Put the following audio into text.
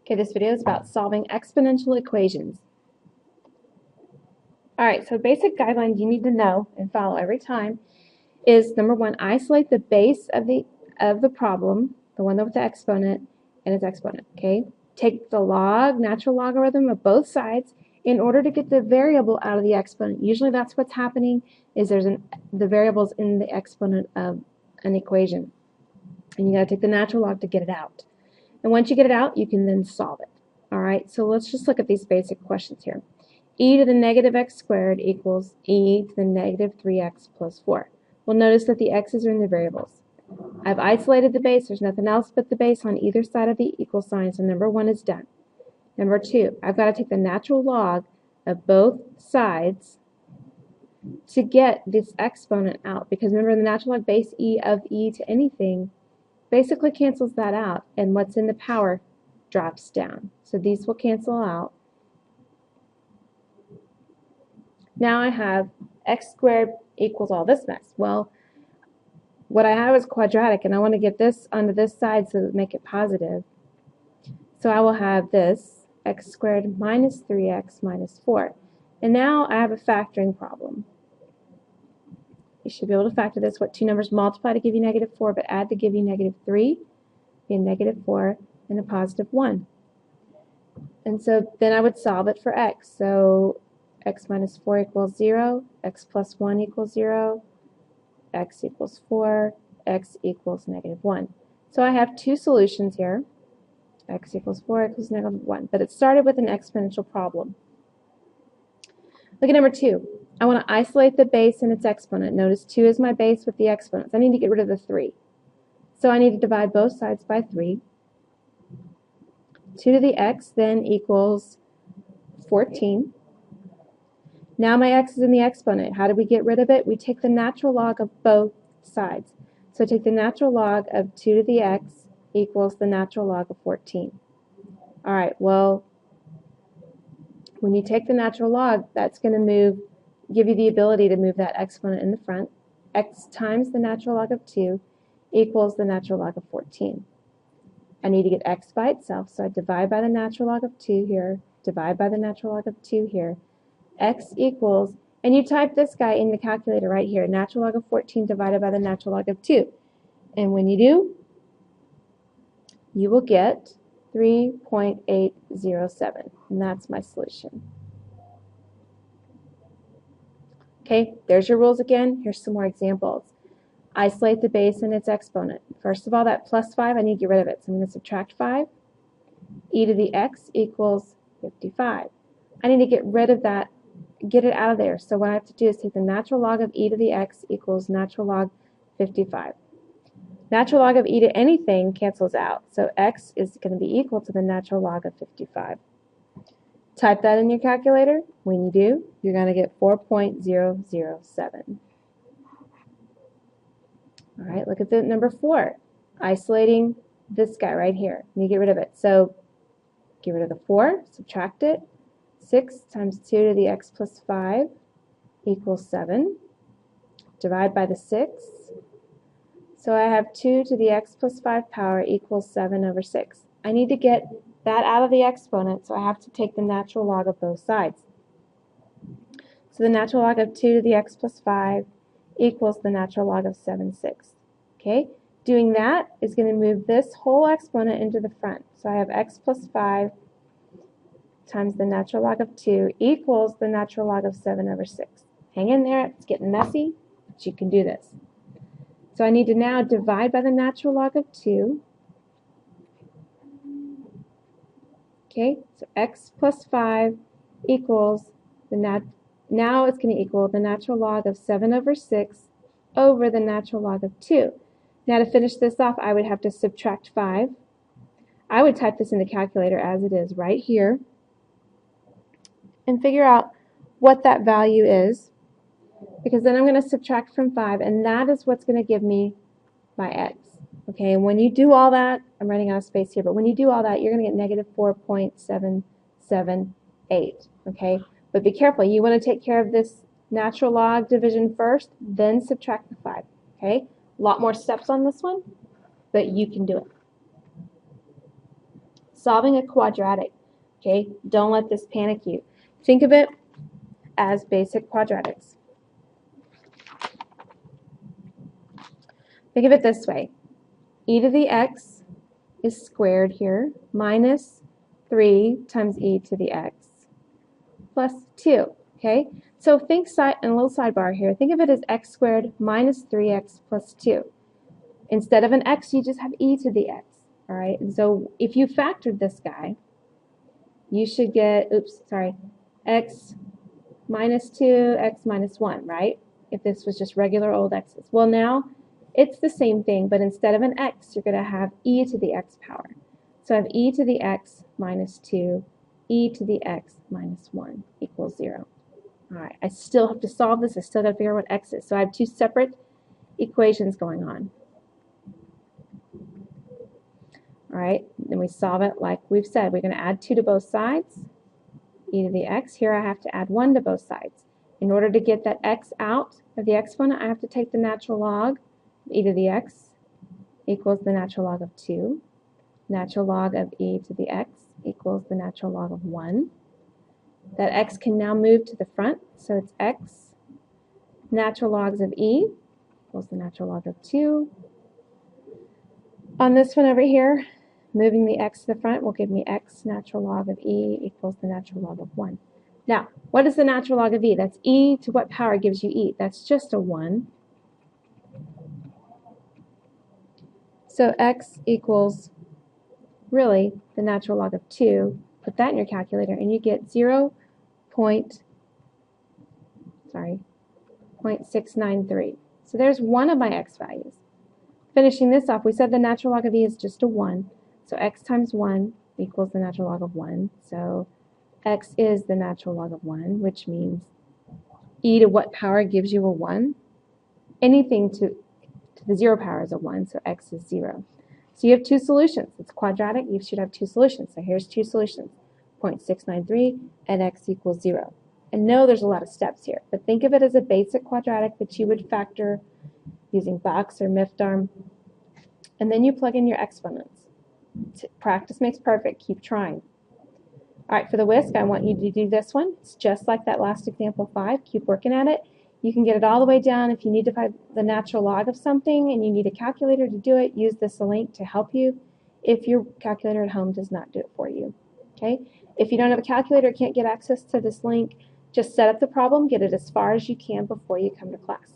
Okay, this video is about solving exponential equations. Alright, so basic guidelines you need to know and follow every time is number one, isolate the base of the problem, the one with the exponent and its exponent. Okay? Take the natural logarithm of both sides in order to get the variable out of the exponent. Usually that's what's happening, is the variables in the exponent of an equation. And you gotta take the natural log to get it out. And once you get it out, you can then solve it. Alright, so let's just look at these basic questions here. E to the negative x squared equals e to the negative 3x plus 4. Well, notice that the x's are in the variables. I've isolated the base. There's nothing else but the base on either side of the equal sign, so number one is done. Number two, I've got to take the natural log of both sides to get this exponent out, because remember the natural log base e of e to anything basically cancels that out, and what's in the power drops down. So these will cancel out. Now I have x squared equals all this mess. Well, what I have is quadratic, and I want to get this onto this side so that make it positive. So I will have this x squared minus 3x minus 4. And now I have a factoring problem. You should be able to factor this. What two numbers multiply to give you negative 4 but add to give you negative 3? Be a negative 4 and a positive 1. And so then I would solve it for x. So x minus 4 equals 0, x plus 1 equals 0, x equals 4, x equals negative 1. So I have two solutions here. X equals 4 equals negative 1. But it started with an exponential problem. Look at number 2. I want to isolate the base and its exponent. Notice 2 is my base with the exponents. I need to get rid of the 3. So I need to divide both sides by 3. 2 to the x then equals 14. Now my x is in the exponent. How do we get rid of it? We take the natural log of both sides. So take the natural log of 2 to the x equals the natural log of 14. Alright, well, when you take the natural log, that's going to give you the ability to move that exponent in the front. X times the natural log of 2 equals the natural log of 14. I need to get x by itself, so I divide by the natural log of 2 here, divide by the natural log of 2 here. X equals, and you type this guy in the calculator right here, natural log of 14 divided by the natural log of 2. And when you do, you will get 3.807, and that's my solution. Okay, there's your rules again. Here's some more examples. Isolate the base and its exponent. First of all, that plus 5, I need to get rid of it. So I'm going to subtract 5. E to the x equals 55. I need to get rid of that, get it out of there. So what I have to do is take the natural log of e to the x equals natural log 55. Natural log of e to anything cancels out. So x is going to be equal to the natural log of 55. Type that in your calculator. When you do, you're going to get 4.007. All right, look at the number 4. Isolating this guy right here. You get rid of it. So get rid of the 4, subtract it. 6 times 2 to the x plus 5 equals 7. Divide by the 6. So I have 2 to the x plus 5 power equals 7 over 6. I need to get that out of the exponent, so I have to take the natural log of both sides. So the natural log of 2 to the x plus 5 equals the natural log of 7/6. Okay? Doing that is going to move this whole exponent into the front. So I have x plus 5 times the natural log of 2 equals the natural log of 7 over 6. Hang in there. It's getting messy, but you can do this. So I need to now divide by the natural log of 2. Okay, so x plus 5 equals now it's going to equal the natural log of 7 over 6 over the natural log of 2. Now to finish this off, I would have to subtract 5. I would type this in the calculator as it is right here and figure out what that value is, because then I'm going to subtract from 5, and that is what's going to give me my x. Okay, and when you do all that, I'm running out of space here, but when you do all that, you're going to get negative 4.778. Okay, but be careful. You want to take care of this natural log division first, then subtract the 5. Okay, a lot more steps on this one, but you can do it. solving a quadratic. Okay, don't let this panic you. Think of it as basic quadratics. Think of it this way. E to the x is squared here minus 3 times e to the x plus 2. Okay, so think a little sidebar here. Think of it as x squared minus 3x plus 2. Instead of an x, you just have e to the x. All right, and so if you factored this guy, you should get, x minus 2, x minus 1, right? If this was just regular old x's. Well, now it's the same thing, but instead of an x, you're going to have e to the x power. So I have e to the x minus 2, e to the x minus 1 equals 0. All right, I still have to solve this. I still got to figure out what x is. So I have two separate equations going on. All right, then we solve it like we've said. We're going to add 2 to both sides, e to the x. Here I have to add 1 to both sides. In order to get that x out of the exponent, I have to take the natural log. E to the x equals the natural log of 2. Natural log of e to the x equals the natural log of 1. That x can now move to the front, so it's x natural logs of e equals the natural log of 2. On this one over here, moving the x to the front will give me x natural log of e equals the natural log of 1. Now, what is the natural log of e? That's e to what power gives you e? That's just a 1. So x equals really the natural log of 2. Put that in your calculator and you get 0.693. So there's one of my x values. Finishing this off, we said the natural log of e is just a 1. So x times 1 equals the natural log of 1. So x is the natural log of 1, which means e to what power gives you a 1? Anything to the 0 power is a 1, so x is 0. So you have two solutions. It's quadratic. You should have two solutions. So here's two solutions, 0.693 and x equals 0. And no, there's a lot of steps here, but think of it as a basic quadratic that you would factor using box or Miftarm, and then you plug in your exponents. Practice makes perfect. Keep trying. All right, for the whisk, I want you to do this one. It's just like that last example 5. Keep working at it. You can get it all the way down. If you need to find the natural log of something and you need a calculator to do it, use this link to help you if your calculator at home does not do it for you. Okay? If you don't have a calculator, can't get access to this link, just set up the problem, get it as far as you can before you come to class.